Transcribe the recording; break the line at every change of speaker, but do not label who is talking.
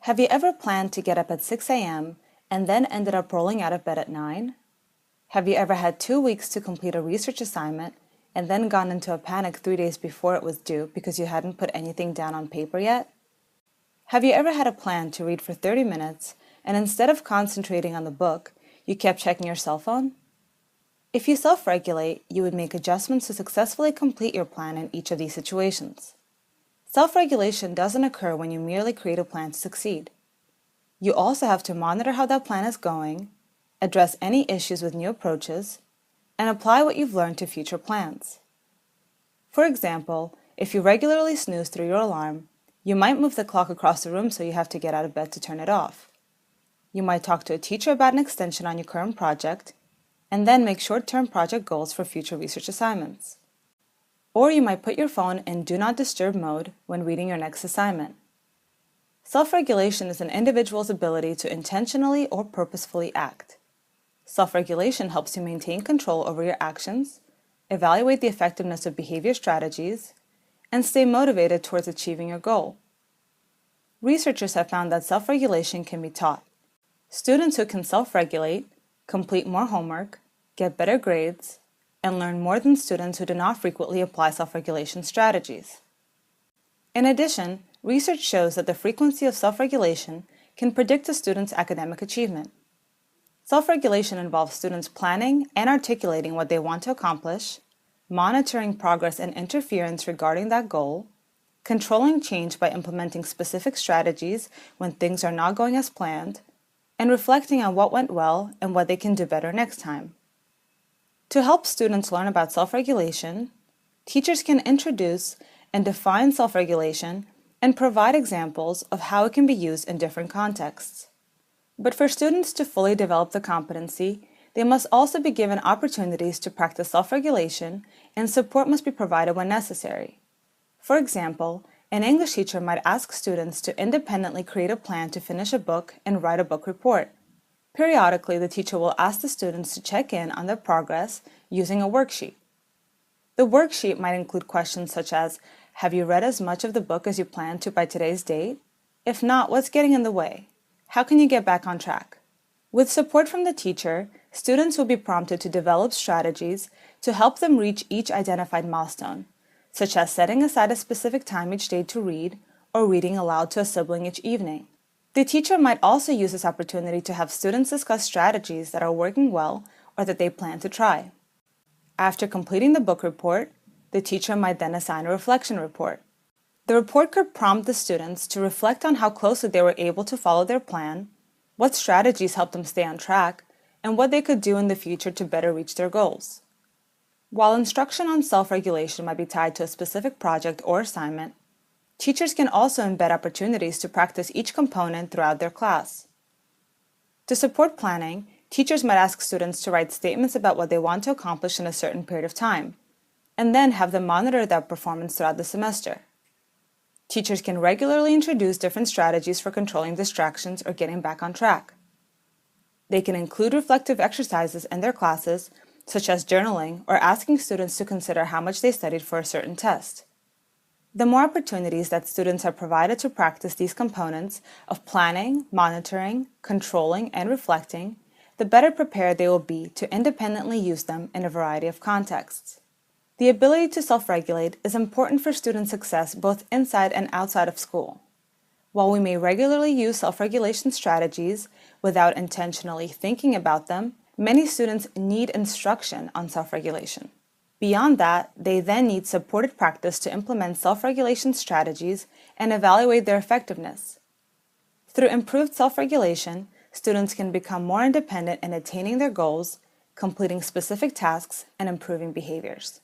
Have you ever planned to get up at 6 a.m. and then ended up rolling out of bed at 9? Have you ever had 2 weeks to complete a research assignment and then gone into a panic 3 days before it was due because you hadn't put anything down on paper yet? Have you ever had a plan to read for 30 minutes and instead of concentrating on the book, you kept checking your cell phone? If you self-regulate, you would make adjustments to successfully complete your plan in each of these situations. Self-regulation doesn't occur when you merely create a plan to succeed. You also have to monitor how that plan is going, address any issues with new approaches, and apply what you've learned to future plans. For example, if you regularly snooze through your alarm, you might move the clock across the room so you have to get out of bed to turn it off. You might talk to a teacher about an extension on your current project, and then make short-term project goals for future research assignments. Or you might put your phone in Do Not Disturb mode when reading your next assignment. Self-regulation is an individual's ability to intentionally or purposefully act. Self-regulation helps you maintain control over your actions, evaluate the effectiveness of behavior strategies, and stay motivated towards achieving your goal. Researchers have found that self-regulation can be taught. Students who can self-regulate complete more homework, get better grades, and learn more than students who do not frequently apply self-regulation strategies. In addition, research shows that the frequency of self-regulation can predict a student's academic achievement. Self-regulation involves students planning and articulating what they want to accomplish, monitoring progress and interference regarding that goal, controlling change by implementing specific strategies when things are not going as planned, and reflecting on what went well and what they can do better next time. To help students learn about self-regulation, teachers can introduce and define self-regulation and provide examples of how it can be used in different contexts. But for students to fully develop the competency, they must also be given opportunities to practice self-regulation, and support must be provided when necessary. For example, an English teacher might ask students to independently create a plan to finish a book and write a book report. Periodically, the teacher will ask the students to check in on their progress using a worksheet. The worksheet might include questions such as, have you read as much of the book as you planned to by today's date? If not, what's getting in the way? How can you get back on track? With support from the teacher, students will be prompted to develop strategies to help them reach each identified milestone, such as setting aside a specific time each day to read or reading aloud to a sibling each evening. The teacher might also use this opportunity to have students discuss strategies that are working well or that they plan to try. After completing the book report, the teacher might then assign a reflection report. The report could prompt the students to reflect on how closely they were able to follow their plan, what strategies helped them stay on track, and what they could do in the future to better reach their goals. While instruction on self-regulation might be tied to a specific project or assignment, teachers can also embed opportunities to practice each component throughout their class. To support planning, teachers might ask students to write statements about what they want to accomplish in a certain period of time, and then have them monitor their performance throughout the semester. Teachers can regularly introduce different strategies for controlling distractions or getting back on track. They can include reflective exercises in their classes, such as journaling or asking students to consider how much they studied for a certain test. The more opportunities that students are provided to practice these components of planning, monitoring, controlling, and reflecting, the better prepared they will be to independently use them in a variety of contexts. The ability to self-regulate is important for student success both inside and outside of school. While we may regularly use self-regulation strategies without intentionally thinking about them, many students need instruction on self-regulation. Beyond that, they then need supported practice to implement self-regulation strategies and evaluate their effectiveness. Through improved self-regulation, students can become more independent in attaining their goals, completing specific tasks, and improving behaviors.